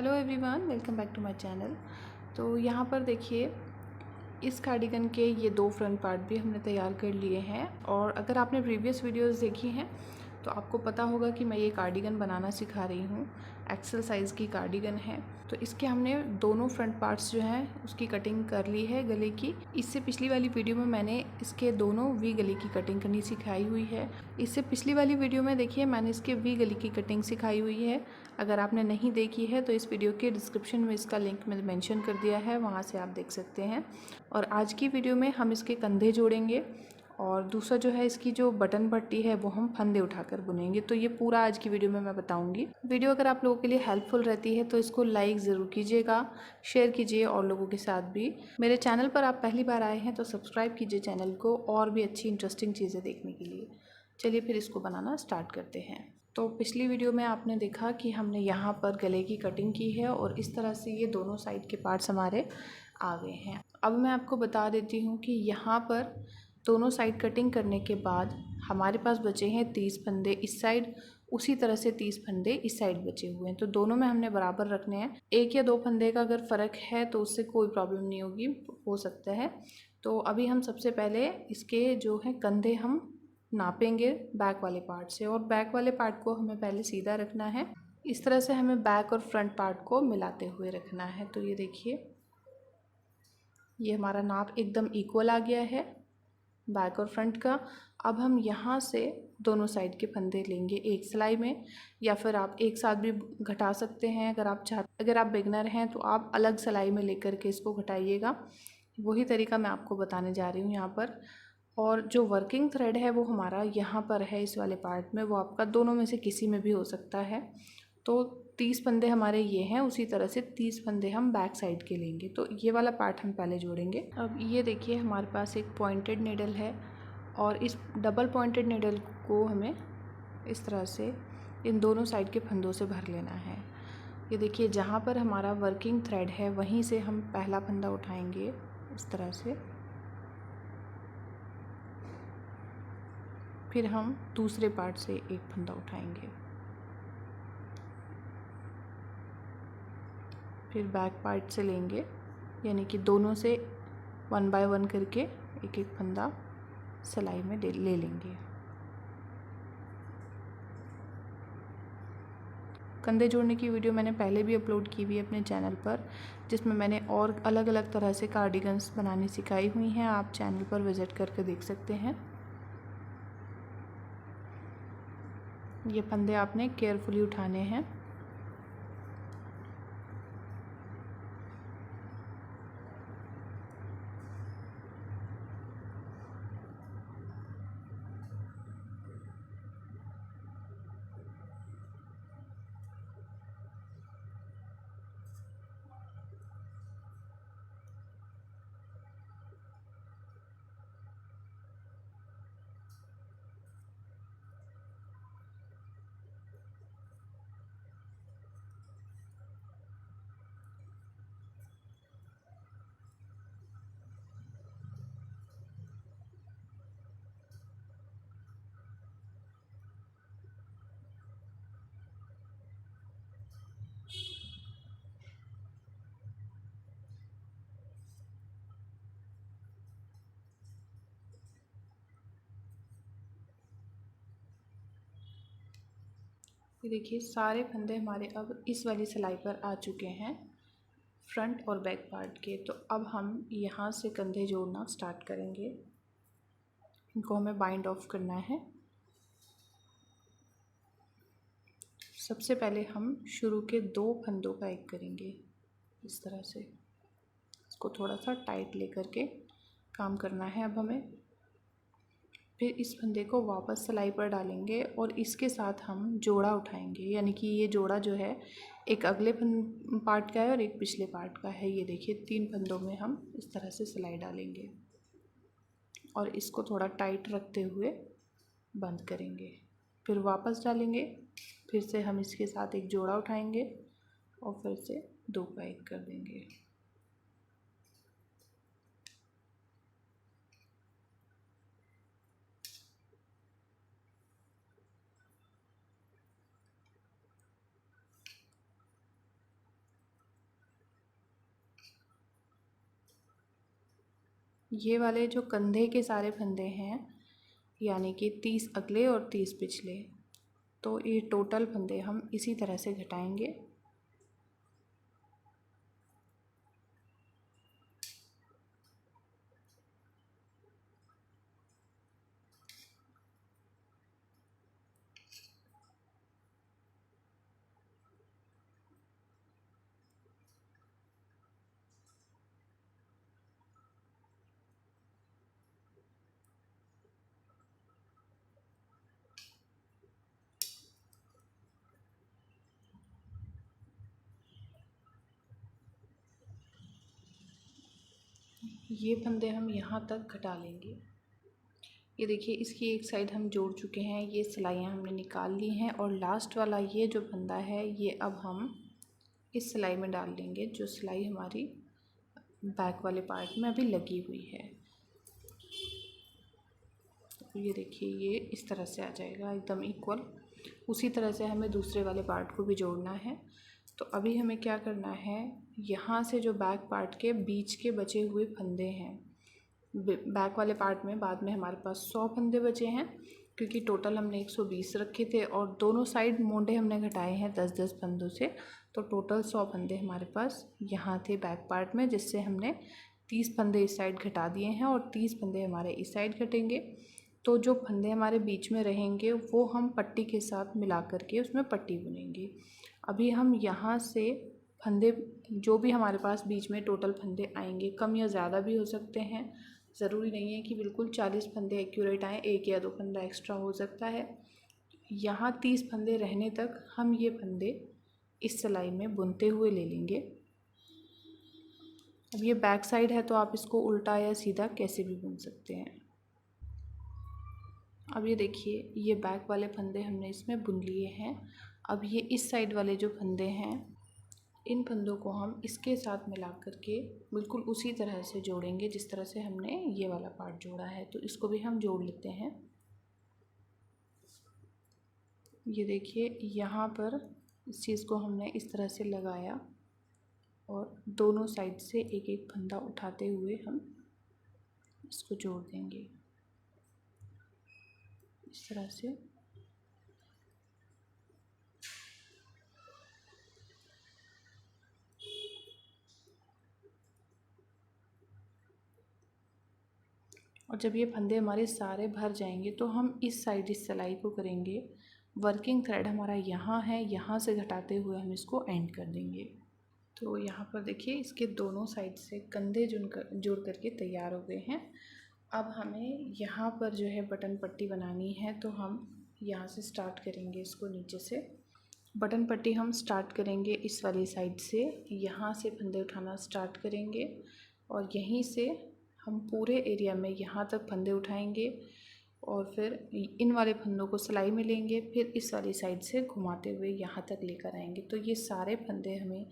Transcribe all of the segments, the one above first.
Hello everyone, welcome back to my channel. तो यहाँ पर देखिए, इस कार्डिगन के ये दो फ्रंट पार्ट भी हमने तैयार कर लिए हैं। और अगर आपने प्रीवियस वीडियोस देखी हैं तो आपको पता होगा कि मैं ये कार्डिगन बनाना सिखा रही हूँ। एक्सेल साइज़ की कार्डिगन है। तो इसके हमने दोनों फ्रंट पार्ट्स जो हैं उसकी कटिंग कर ली है गले की। इससे पिछली वाली वीडियो में मैंने इसके दोनों वी गले की कटिंग करनी सिखाई हुई है। इससे पिछली वाली वीडियो में देखिए मैंने इसके वी गले की कटिंग सिखाई हुई है। अगर आपने नहीं देखी है तो इस वीडियो के डिस्क्रिप्शन में इसका लिंक मैंने मेंशन कर दिया है, वहाँ से आप देख सकते हैं। और आज की वीडियो में हम इसके कंधे जोड़ेंगे और दूसरा जो है इसकी जो बटन पट्टी है वो हम फंदे उठाकर बुनेंगे। तो ये पूरा आज की वीडियो में मैं बताऊंगी। वीडियो अगर आप लोगों के लिए हेल्पफुल रहती है तो इसको लाइक ज़रूर कीजिएगा, शेयर कीजिए और लोगों के साथ भी। मेरे चैनल पर आप पहली बार आए हैं तो सब्सक्राइब कीजिए चैनल को और भी अच्छी इंटरेस्टिंग चीज़ें देखने के लिए। चलिए फिर इसको बनाना स्टार्ट करते हैं। तो पिछली वीडियो में आपने देखा कि हमने यहाँ पर गले की कटिंग की है और इस तरह से ये दोनों साइड के पार्ट्स हमारे आ गए हैं। अब मैं आपको बता देती हूँ कि यहाँ पर दोनों साइड कटिंग करने के बाद हमारे पास बचे हैं 30 फंदे इस साइड, उसी तरह से 30 फंदे इस साइड बचे हुए हैं। तो दोनों में हमने बराबर रखने हैं। एक या दो फंदे का अगर फ़र्क है तो उससे कोई प्रॉब्लम नहीं होगी, हो सकता है। तो अभी हम सबसे पहले इसके जो है कंधे हम नापेंगे बैक वाले पार्ट से, और बैक वाले पार्ट को हमें पहले सीधा रखना है। इस तरह से हमें बैक और फ्रंट पार्ट को मिलाते हुए रखना है। तो ये देखिए, ये हमारा नाप एकदम इक्वल आ गया है बैक और फ्रंट का। अब हम यहाँ से दोनों साइड के फंदे लेंगे एक सिलाई में, या फिर आप एक साथ भी घटा सकते हैं अगर आप अगर आप बिगनर हैं तो आप अलग सिलाई में लेकर के इसको घटाइएगा। वही तरीका मैं आपको बताने जा रही हूँ यहाँ पर। और जो वर्किंग थ्रेड है वो हमारा यहाँ पर है इस वाले पार्ट में, वो आपका दोनों में से किसी में भी हो सकता है। तो 30 फंदे हमारे ये हैं, उसी तरह से 30 फंदे हम बैक साइड के लेंगे। तो ये वाला पार्ट हम पहले जोड़ेंगे। अब ये देखिए, हमारे पास एक पॉइंटेड नीडल है और इस डबल पॉइंटेड नीडल को हमें इस तरह से इन दोनों साइड के फंदों से भर लेना है। ये देखिए, जहाँ पर हमारा वर्किंग थ्रेड है वहीं से हम पहला फंदा उठाएंगे इस तरह से। फिर हम दूसरे पार्ट से एक फंदा उठाएंगे, फिर बैक पार्ट से लेंगे, यानी कि दोनों से 1 बाय 1 करके एक एक फंदा सिलाई में ले लेंगे। कंधे जोड़ने की वीडियो मैंने पहले भी अपलोड की हुई है अपने चैनल पर, जिसमें मैंने और अलग अलग तरह से कार्डिगन्स बनानी सिखाई हुई हैं। आप चैनल पर विज़िट करके देख सकते हैं। ये फंदे आपने केयरफुली उठाने हैं। ये देखिए, सारे फंदे हमारे अब इस वाली सिलाई पर आ चुके हैं, फ्रंट और बैक पार्ट के। तो अब हम यहाँ से कंधे जोड़ना स्टार्ट करेंगे। इनको हमें बाइंड ऑफ करना है। सबसे पहले हम शुरू के 2 फंदों का एक करेंगे इस तरह से। इसको थोड़ा सा टाइट लेकर के काम करना है अब हमें। फिर इस फंदे को वापस सिलाई पर डालेंगे और इसके साथ हम जोड़ा उठाएंगे, यानी कि ये जोड़ा जो है एक अगले पार्ट का है और एक पिछले पार्ट का है। ये देखिए, 3 फंदों में हम इस तरह से सिलाई डालेंगे और इसको थोड़ा टाइट रखते हुए बंद करेंगे। फिर वापस डालेंगे, फिर से हम इसके साथ एक जोड़ा उठाएंगे और फिर से 2 का 1 कर देंगे। ये वाले जो कंधे के सारे फंदे हैं, यानी कि 30 अगले और 30 पिछले, तो ये टोटल फंदे हम इसी तरह से घटाएंगे। ये फंदे हम यहाँ तक घटा लेंगे। ये देखिए, इसकी एक साइड हम जोड़ चुके हैं, ये सिलाइयाँ हमने निकाल ली हैं, और लास्ट वाला ये जो फंदा है ये अब हम इस सिलाई में डाल लेंगे, जो सिलाई हमारी बैक वाले पार्ट में अभी लगी हुई है। तो ये देखिए, ये इस तरह से आ जाएगा एकदम इक्वल। उसी तरह से हमें दूसरे वाले पार्ट को भी जोड़ना है। तो अभी हमें क्या करना है, यहाँ से जो बैक पार्ट के बीच के बचे हुए फंदे हैं, बैक वाले पार्ट में बाद में हमारे पास 100 फंदे बचे हैं, क्योंकि टोटल हमने 120 रखे थे और दोनों साइड मोंडे हमने घटाए हैं 10-10 फंदों से। तो टोटल 100 फंदे हमारे पास यहाँ थे बैक पार्ट में, जिससे हमने 30 फंदे इस साइड घटा दिए हैं और 30 फंदे हमारे इस साइड घटेंगे। तो जो फंदे हमारे बीच में रहेंगे वो हम पट्टी के साथ मिला करके उसमें पट्टी बुनेंगे। अभी हम यहाँ से फंदे, जो भी हमारे पास बीच में टोटल फंदे आएंगे, कम या ज़्यादा भी हो सकते हैं, ज़रूरी नहीं है कि बिल्कुल 40 फंदे एक्यूरेट आएँ, 1 या 2 फंदा एक्स्ट्रा हो सकता है। यहाँ 30 फंदे रहने तक हम ये फंदे इस सिलाई में बुनते हुए ले लेंगे। अब ये बैक साइड है तो आप इसको उल्टा या सीधा कैसे भी बुन सकते हैं। अब ये देखिए, ये बैक वाले फंदे हमने इसमें बुन लिए हैं। अब ये इस साइड वाले जो फंदे हैं, इन फंदों को हम इसके साथ मिला करके बिल्कुल उसी तरह से जोड़ेंगे जिस तरह से हमने ये वाला पार्ट जोड़ा है। तो इसको भी हम जोड़ लेते हैं। ये देखिए, यहाँ पर इस चीज़ को हमने इस तरह से लगाया और दोनों साइड से एक एक फंदा उठाते हुए हम इसको जोड़ देंगे इस तरह से। और जब ये फंदे हमारे सारे भर जाएंगे तो हम इस साइड इस सिलाई को करेंगे। वर्किंग थ्रेड हमारा यहाँ है, यहाँ से घटाते हुए हम इसको एंड कर देंगे। तो यहाँ पर देखिए, इसके दोनों साइड से कंधे जोड़ करके तैयार हो गए हैं। अब हमें यहाँ पर जो है बटन पट्टी बनानी है, तो हम यहाँ से स्टार्ट करेंगे इसको नीचे से। बटन पट्टी हम स्टार्ट करेंगे इस वाली साइड से, यहाँ से फंदे उठाना स्टार्ट करेंगे और यहीं से हम पूरे एरिया में यहाँ तक फंदे उठाएंगे और फिर इन वाले फंदों को सिलाई में लेंगे, फिर इस वाली साइड से घुमाते हुए यहाँ तक लेकर आएंगे। तो ये सारे फंदे हमें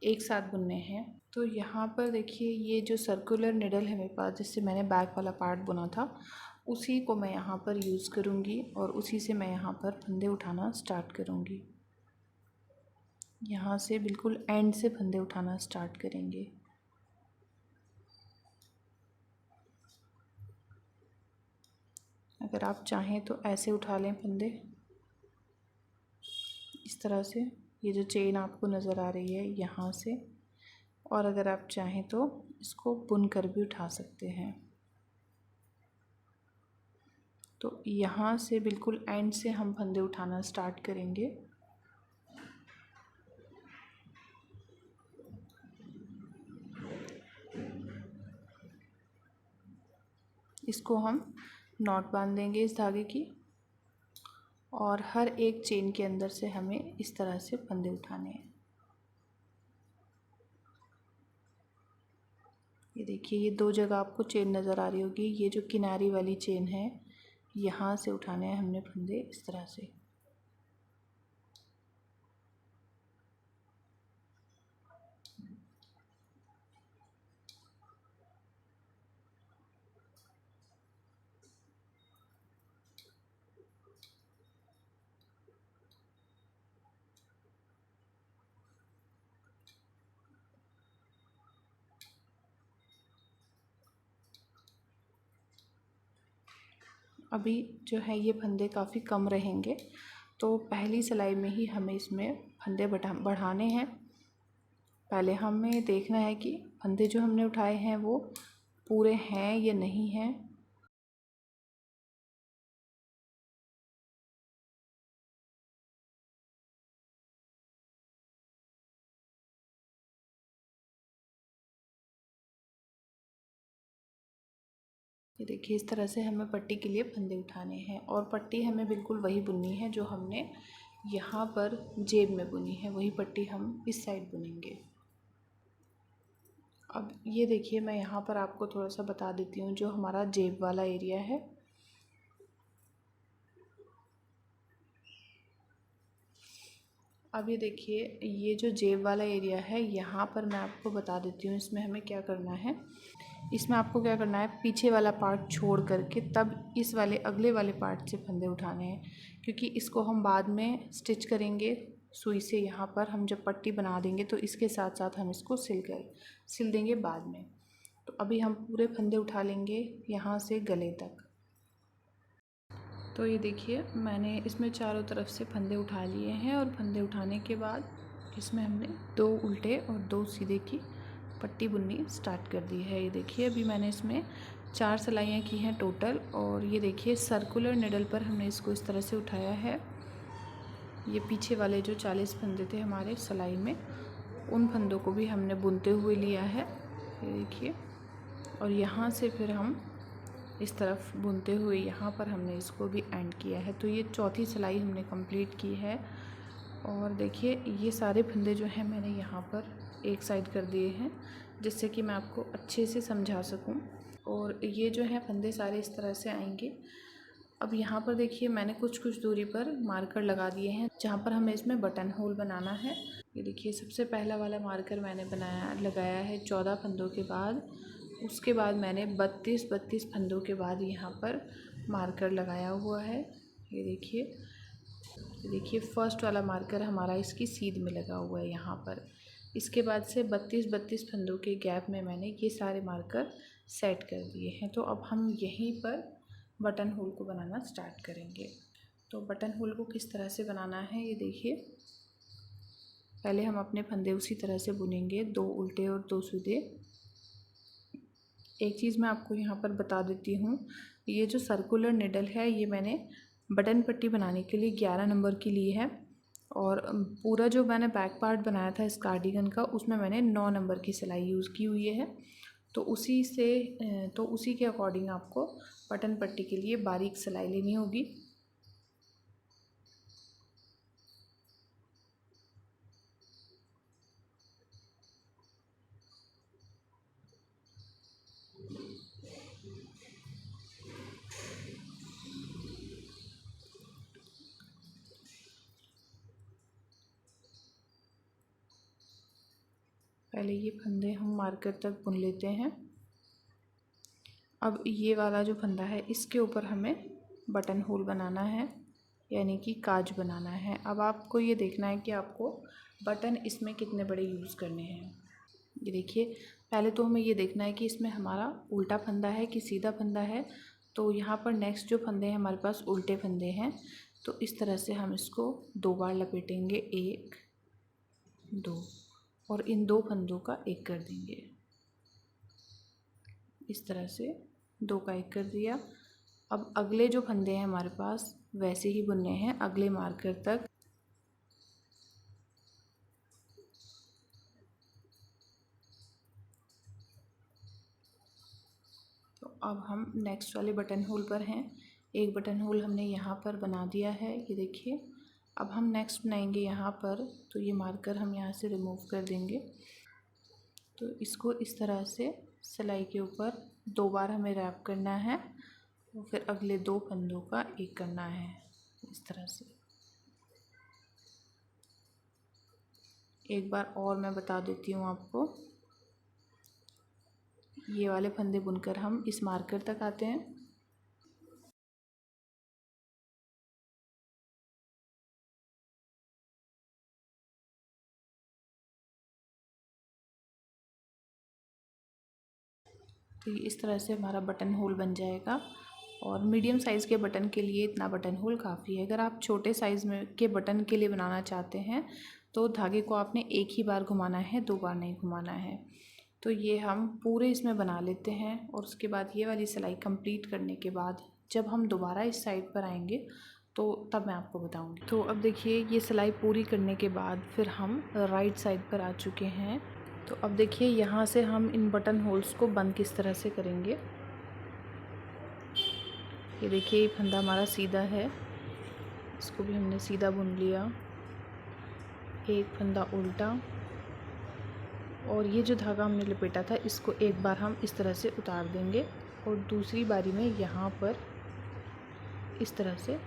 एक साथ बुनने हैं। तो यहाँ पर देखिए, ये जो सर्कुलर निडल है मेरे पास, जिससे मैंने बैक वाला पार्ट बुना था, उसी को मैं यहाँ पर यूज़ करूँगी और उसी से मैं यहाँ पर फंदे उठाना स्टार्ट करूँगी। यहाँ से बिल्कुल एंड से फंदे उठाना स्टार्ट करेंगे। अगर आप चाहें तो ऐसे उठा लें फंदे इस तरह से, ये जो चेन आपको नज़र आ रही है यहाँ से, और अगर आप चाहें तो इसको बुन कर भी उठा सकते हैं। तो यहाँ से बिल्कुल एंड से हम फंदे उठाना स्टार्ट करेंगे। इसको हम नॉट बांध देंगे इस धागे की, और हर एक चेन के अंदर से हमें इस तरह से फंदे उठाने हैं। ये देखिए, ये दो जगह आपको चेन नज़र आ रही होगी, ये जो किनारी वाली चेन है यहाँ से उठाने हैं हमने फंदे इस तरह से। अभी जो है ये फंदे काफ़ी कम रहेंगे, तो पहली सिलाई में ही हमें इसमें फंदे बढ़ाने हैं। पहले हमें देखना है कि फंदे जो हमने उठाए हैं वो पूरे हैं या नहीं हैं। ये देखिए इस तरह से हमें पट्टी के लिए फंदे उठाने हैं, और पट्टी हमें बिल्कुल वही बुननी है जो हमने यहाँ पर जेब में बुनी है, वही पट्टी हम इस साइड बुनेंगे। अब ये देखिए मैं यहाँ पर आपको थोड़ा सा बता देती हूँ, जो हमारा जेब वाला एरिया है, अब ये देखिए ये जो जेब वाला एरिया है, यहाँ पर मैं आपको बता देती हूँ इसमें हमें क्या करना है। इसमें आपको क्या करना है, पीछे वाला पार्ट छोड़ करके तब इस वाले अगले वाले पार्ट से फंदे उठाने हैं, क्योंकि इसको हम बाद में स्टिच करेंगे सुई से। यहाँ पर हम जब पट्टी बना देंगे तो इसके साथ साथ हम इसको सिल देंगे बाद में। तो अभी हम पूरे फंदे उठा लेंगे यहाँ से गले तक। तो ये देखिए मैंने इसमें चारों तरफ से फंदे उठा लिए हैं, और फंदे उठाने के बाद इसमें हमने 2 उल्टे और 2 सीधे की पट्टी बुननी स्टार्ट कर दी है। ये देखिए अभी मैंने इसमें 4 सिलाइयाँ की हैं टोटल, और ये देखिए सर्कुलर निडल पर हमने इसको इस तरह से उठाया है। ये पीछे वाले जो 40 फंदे थे हमारे सिलाई में, उन फंदों को भी हमने बुनते हुए लिया है, ये देखिए। और यहाँ से फिर हम इस तरफ बुनते हुए यहाँ पर हमने इसको भी एंड किया है। तो ये चौथी सिलाई हमने कंप्लीट की है। और देखिए ये सारे फंदे जो हैं मैंने यहाँ पर एक साइड कर दिए हैं, जिससे कि मैं आपको अच्छे से समझा सकूं। और ये जो है फंदे सारे इस तरह से आएंगे। अब यहाँ पर देखिए मैंने कुछ कुछ दूरी पर मार्कर लगा दिए हैं, जहाँ पर हमें इसमें बटन होल बनाना है। ये देखिए सबसे पहला वाला मार्कर मैंने लगाया है 14 फंदों के बाद। उसके बाद मैंने 32 फंदों के बाद यहाँ पर मार्कर लगाया हुआ है। ये देखिए फर्स्ट वाला मार्कर हमारा इसकी सीध में लगा हुआ है यहाँ पर। इसके बाद से 32 फंदों के गैप में मैंने ये सारे मार्कर सेट कर दिए हैं। तो अब हम यहीं पर बटन होल को बनाना स्टार्ट करेंगे। तो बटन होल को किस तरह से बनाना है ये देखिए। पहले हम अपने फंदे उसी तरह से बुनेंगे, 2 उल्टे और 2 सीधे। एक चीज़ मैं आपको यहाँ पर बता देती हूँ, ये जो सर्कुलर निडल है ये मैंने बटन पट्टी बनाने के लिए 11 नंबर की ली है, और पूरा जो मैंने बैक पार्ट बनाया था इस कार्डिगन का, उसमें मैंने 9 नंबर की सिलाई यूज़ की हुई है। तो उसी के अकॉर्डिंग आपको बटन पट्टी के लिए बारीक सिलाई लेनी होगी। पहले ये फंदे हम मार्कर तक बुन लेते हैं। अब ये वाला जो फंदा है इसके ऊपर हमें बटन होल बनाना है, यानी कि काज बनाना है। अब आपको ये देखना है कि आपको बटन इसमें कितने बड़े यूज़ करने हैं। ये देखिए पहले तो हमें ये देखना है कि इसमें हमारा उल्टा फंदा है कि सीधा फंदा है। तो यहाँ पर नेक्स्ट जो फंदे हैं हमारे पास उल्टे फंदे हैं, तो इस तरह से हम इसको 2 बार लपेटेंगे, 1 2, और इन 2 फंदों का एक कर देंगे। इस तरह से 2 का एक कर दिया। अब अगले जो फंदे हैं हमारे पास वैसे ही बुनने हैं अगले मार्कर तक। तो अब हम नेक्स्ट वाले बटन होल पर हैं। एक बटन होल हमने यहाँ पर बना दिया है, ये देखिए। अब हम नेक्स्ट बनाएंगे यहाँ पर, तो ये मार्कर हम यहाँ से रिमूव कर देंगे। तो इसको इस तरह से सिलाई के ऊपर 2 बार हमें रैप करना है, और फिर अगले 2 फंदों का एक करना है इस तरह से। एक बार और मैं बता देती हूँ आपको, ये वाले फंदे बुनकर हम इस मार्कर तक आते हैं। तो इस तरह से हमारा बटन होल बन जाएगा। और मीडियम साइज़ के बटन के लिए इतना बटन होल काफ़ी है। अगर आप छोटे साइज़ में के बटन के लिए बनाना चाहते हैं तो धागे को आपने एक ही बार घुमाना है, 2 बार नहीं घुमाना है। तो ये हम पूरे इसमें बना लेते हैं और उसके बाद ये वाली सिलाई कंप्लीट करने के बाद जब हम दोबारा इस साइड पर आएंगे तो तब मैं आपको बताऊंगी। तो अब देखिए ये सिलाई पूरी करने के बाद फिर हम राइट साइड पर आ चुके हैं। तो अब देखिए यहाँ से हम इन बटन होल्स को बंद किस तरह से करेंगे। ये देखिए ये फंदा हमारा सीधा है, इसको भी हमने सीधा बुन लिया। एक फंदा उल्टा और ये जो धागा हमने लपेटा था इसको एक बार हम इस तरह से उतार देंगे और दूसरी बारी में यहाँ पर इस तरह से,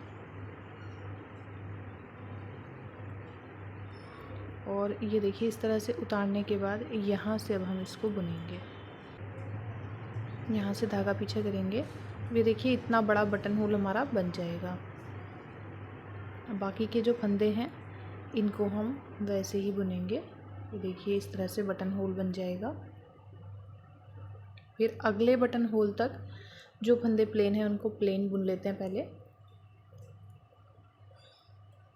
और ये देखिए इस तरह से उतारने के बाद यहाँ से अब हम इसको बुनेंगे। यहाँ से धागा पीछे करेंगे, ये देखिए इतना बड़ा बटन होल हमारा बन जाएगा। बाकी के जो फंदे हैं इनको हम वैसे ही बुनेंगे। ये देखिए इस तरह से बटन होल बन जाएगा। फिर अगले बटन होल तक जो फंदे प्लेन हैं उनको प्लेन बुन लेते हैं पहले।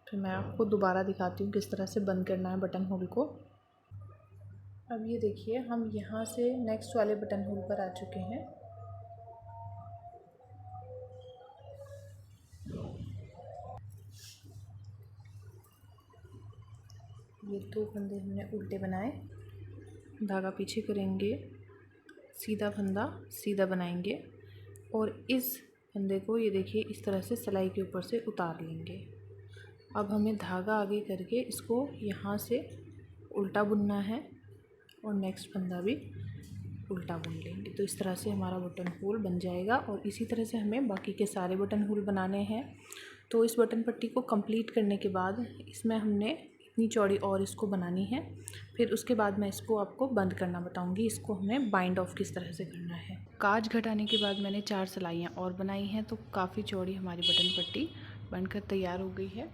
फिर मैं आपको दोबारा दिखाती हूँ किस तरह से बंद करना है बटन होल को। अब ये देखिए हम यहाँ से नेक्स्ट वाले बटन होल पर आ चुके हैं। ये 2 फंदे हमने उल्टे बनाए, धागा पीछे करेंगे, सीधा फंदा सीधा बनाएंगे और इस फंदे को ये देखिए इस तरह से सिलाई के ऊपर से उतार लेंगे। अब हमें धागा आगे करके इसको यहाँ से उल्टा बुनना है और नेक्स्ट फंदा भी उल्टा बुन लेंगे। तो इस तरह से हमारा बटन होल बन जाएगा और इसी तरह से हमें बाकी के सारे बटन होल बनाने हैं। तो इस बटन पट्टी को कंप्लीट करने के बाद इसमें हमने इतनी चौड़ी और इसको बनानी है। फिर उसके बाद मैं इसको आपको बंद करना बताऊंगी। इसको हमें बाइंड ऑफ किस तरह से करना है। काज घटाने के बाद मैंने 4 सिलाइयाँ और बनाई हैं, तो काफ़ी चौड़ी हमारी बटन पट्टी बनकर तैयार हो गई है।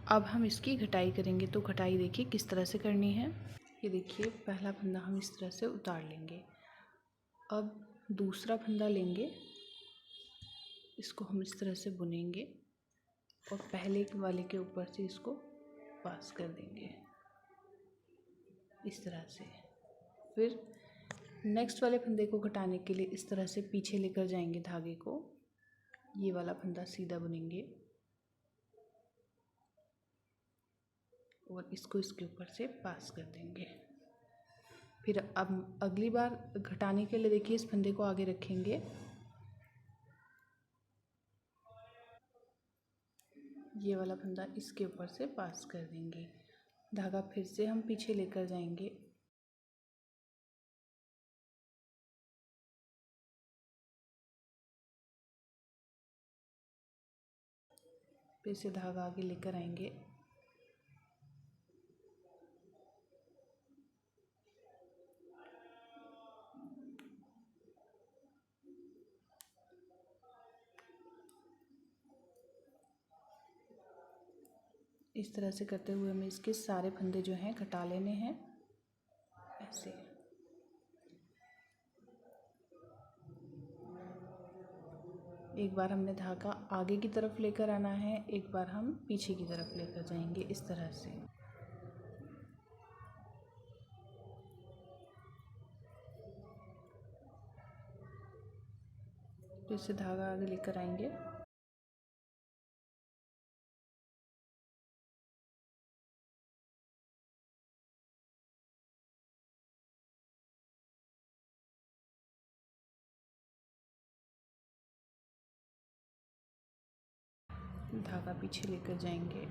अब हम इसकी घटाई करेंगे। तो घटाई देखिए किस तरह से करनी है। ये देखिए पहला फंदा हम इस तरह से उतार लेंगे। अब दूसरा फंदा लेंगे, इसको हम इस तरह से बुनेंगे और पहले वाले के ऊपर से इसको पास कर देंगे इस तरह से। फिर नेक्स्ट वाले फंदे को घटाने के लिए इस तरह से पीछे लेकर जाएंगे धागे को, ये वाला फंदा सीधा बुनेंगे और इसको इसके ऊपर से पास कर देंगे। फिर अब अगली बार घटाने के लिए देखिए इस फंदे को आगे रखेंगे, ये वाला फंदा इसके ऊपर से पास कर देंगे। धागा फिर से हम पीछे लेकर जाएंगे, फिर से धागा आगे लेकर आएंगे, इस तरह से करते हुए हमें इसके सारे फंदे जो हैं घटा लेने हैं ऐसे। एक बार हमने धागा आगे की तरफ लेकर आना है, एक बार हम पीछे की तरफ लेकर जाएंगे इस तरह से। फिर से धागा आगे लेकर आएंगे, धागा पीछे लेकर जाएंगे,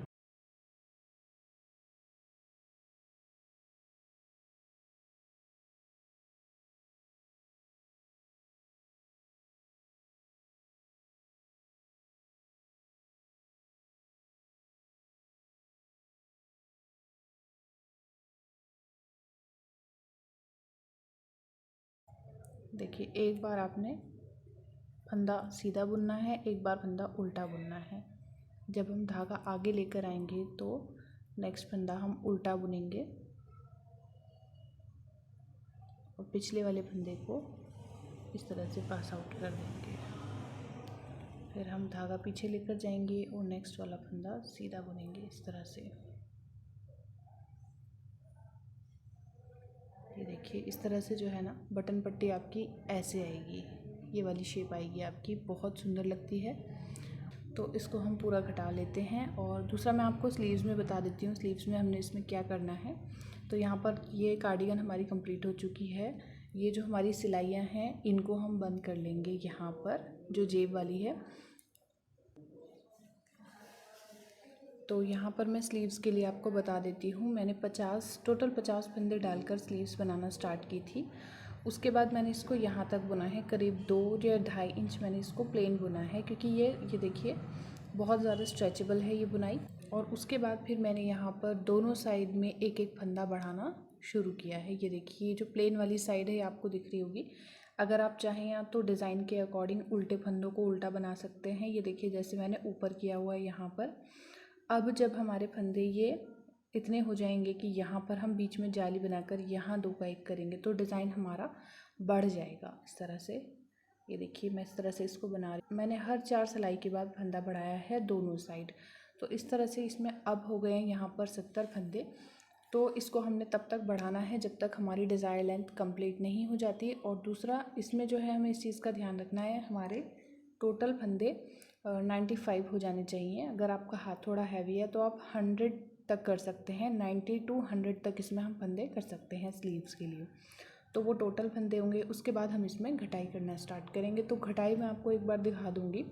देखिए एक बार आपने फंदा सीधा बुनना है, एक बार फंदा उल्टा बुनना है। जब हम धागा आगे लेकर आएंगे तो नेक्स्ट फंदा हम उल्टा बुनेंगे और पिछले वाले फंदे को इस तरह से पास आउट कर देंगे। फिर हम धागा पीछे लेकर जाएंगे और नेक्स्ट वाला फंदा सीधा बुनेंगे इस तरह से। ये देखिए इस तरह से जो है ना बटन पट्टी आपकी ऐसे आएगी, ये वाली शेप आएगी आपकी, बहुत सुंदर लगती है। तो इसको हम पूरा घटा लेते हैं। और दूसरा मैं आपको स्लीव्स में बता देती हूँ, स्लीव्स में हमने इसमें क्या करना है। तो यहाँ पर ये कार्डिगन हमारी कंप्लीट हो चुकी है। ये जो हमारी सिलाइयाँ हैं इनको हम बंद कर लेंगे यहाँ पर, जो जेब वाली है। तो यहाँ पर मैं स्लीव्स के लिए आपको बता देती हूँ, मैंने टोटल 50 फंदे डालकर स्लीव्स बनाना स्टार्ट की थी। उसके बाद मैंने इसको यहाँ तक बुना है, करीब 2 या 2.5 इंच मैंने इसको प्लेन बुना है, क्योंकि ये देखिए बहुत ज़्यादा स्ट्रेचेबल है ये बुनाई। और उसके बाद फिर मैंने यहाँ पर दोनों साइड में एक एक फंदा बढ़ाना शुरू किया है। ये देखिए जो प्लेन वाली साइड है आपको दिख रही होगी। अगर आप चाहें या तो डिज़ाइन के अकॉर्डिंग उल्टे फंदों को उल्टा बना सकते हैं। ये देखिए जैसे मैंने ऊपर किया हुआ है यहाँ पर। अब जब हमारे फंदे ये इतने हो जाएंगे कि यहाँ पर हम बीच में जाली बनाकर यहाँ 2 का 1 करेंगे तो डिज़ाइन हमारा बढ़ जाएगा इस तरह से। ये देखिए मैं इस तरह से इसको बना रही, मैंने हर 4 सिलाई के बाद फंदा बढ़ाया है दोनों साइड। तो इस तरह से इसमें अब हो गए हैं यहाँ पर 70 फंदे। तो इसको हमने तब तक बढ़ाना है जब तक हमारी डिज़ायर लेंथ कंप्लीट नहीं हो जाती। और दूसरा इसमें जो है हमें इस चीज़ का ध्यान रखना है, हमारे टोटल फंदे 95 हो जाने चाहिए। अगर आपका हाथ थोड़ा हैवी है तो आप 100 तक कर सकते हैं, 90 to 100 तक इसमें हम फंदे कर सकते हैं स्लीव्स के लिए। तो वो टोटल फंदे होंगे। उसके बाद हम इसमें घटाई करना स्टार्ट करेंगे। तो घटाई मैं आपको एक बार दिखा दूँगी।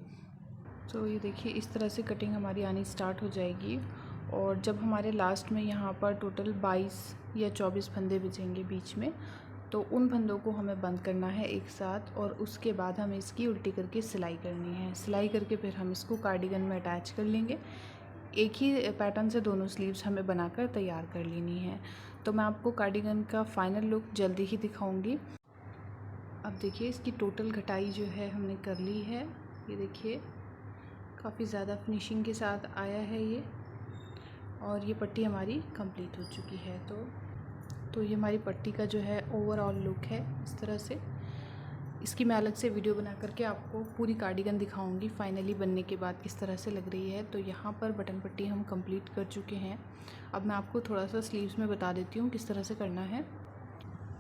तो ये देखिए इस तरह से कटिंग हमारी आनी स्टार्ट हो जाएगी। और जब हमारे लास्ट में यहाँ पर टोटल 22 या 24 फंदे बचेंगे बीच में, तो उन फंदों को हमें बंद करना है एक साथ। और उसके बाद हमें इसकी उल्टी करके सिलाई करनी है। सिलाई करके फिर हम इसको कार्डिगन में अटैच कर लेंगे। एक ही पैटर्न से दोनों स्लीव्स हमें बनाकर तैयार कर लेनी है। तो मैं आपको कार्डिगन का फाइनल लुक जल्दी ही दिखाऊंगी। अब देखिए इसकी टोटल घटाई जो है हमने कर ली है। ये देखिए काफ़ी ज़्यादा फिनिशिंग के साथ आया है ये। और ये पट्टी हमारी कंप्लीट हो चुकी है। तो ये हमारी पट्टी का जो है ओवरऑल लुक है इस तरह से। इसकी मैं अलग से वीडियो बना करके आपको पूरी कार्डिगन दिखाऊंगी फाइनली बनने के बाद किस तरह से लग रही है। तो यहाँ पर बटन पट्टी हम कंप्लीट कर चुके हैं। अब मैं आपको थोड़ा सा स्लीव्स में बता देती हूँ किस तरह से करना है।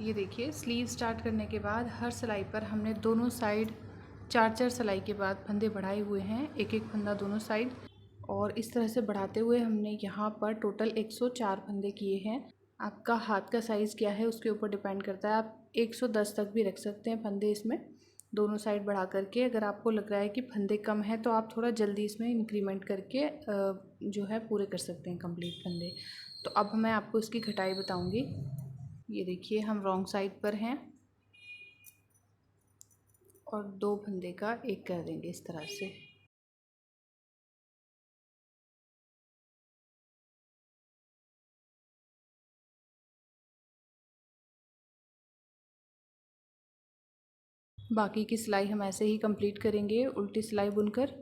ये देखिए स्लीव स्टार्ट करने के बाद हर सिलाई पर हमने दोनों साइड 4-4 सिलाई के बाद फंदे बढ़ाए हुए हैं, एक एक फंदा दोनों साइड। और इस तरह से बढ़ाते हुए हमने यहाँ पर टोटल 104 फंदे किए हैं। आपका हाथ का साइज़ क्या है उसके ऊपर डिपेंड करता है, आप 110 तक भी रख सकते हैं फंदे इसमें दोनों साइड बढ़ा करके। अगर आपको लग रहा है कि फंदे कम है तो आप थोड़ा जल्दी इसमें इंक्रीमेंट करके जो है पूरे कर सकते हैं कंप्लीट फंदे। तो अब मैं आपको इसकी घटाई बताऊँगी। ये देखिए हम रॉन्ग साइड पर हैं और 2 फंदे का 1 कर देंगे इस तरह से। बाकी की सिलाई हम ऐसे ही कंप्लीट करेंगे उल्टी सिलाई बुनकर।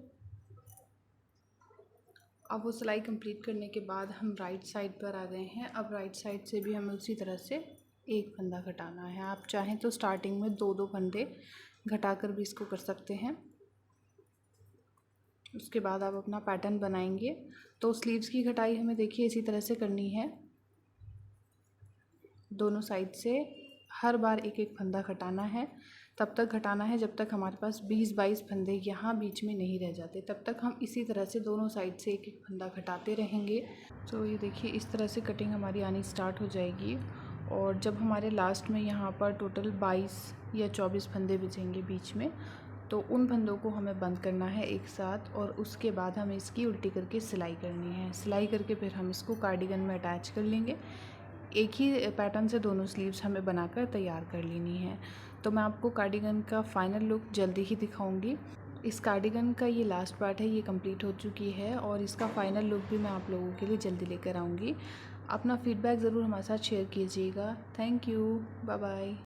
अब वो सिलाई कंप्लीट करने के बाद हम राइट साइड पर आ गए हैं। अब राइट साइड से भी हमें उसी तरह से 1 फंदा घटाना है। आप चाहें तो स्टार्टिंग में 2-2 फंदे घटाकर भी इसको कर सकते हैं। उसके बाद आप अपना पैटर्न बनाएंगे। तो स्लीव्स की घटाई हमें देखिए इसी तरह से करनी है, दोनों साइड से हर बार एक एक फंदा घटाना है। तब तक घटाना है जब तक हमारे पास 20-22 फंदे यहाँ बीच में नहीं रह जाते, तब तक हम इसी तरह से दोनों साइड से एक एक फंदा घटाते रहेंगे। तो ये देखिए इस तरह से कटिंग हमारी आनी स्टार्ट हो जाएगी। और जब हमारे लास्ट में यहाँ पर टोटल 22 या 24 फंदे बचेंगे बीच में, तो उन फंदों को हमें बंद करना है एक साथ। और उसके बाद हमें इसकी उल्टी करके सिलाई करनी है। सिलाई करके फिर हम इसको कार्डिगन में अटैच कर लेंगे। एक ही पैटर्न से दोनों स्लीव्स हमें बनाकर तैयार कर लेनी है। तो मैं आपको कार्डिगन का फाइनल लुक जल्दी ही दिखाऊंगी। इस कार्डिगन का ये लास्ट पार्ट है, ये कंप्लीट हो चुकी है और इसका फाइनल लुक भी मैं आप लोगों के लिए जल्दी लेकर आऊँगी। अपना फीडबैक ज़रूर हमारे साथ शेयर कीजिएगा। Thank you, bye bye.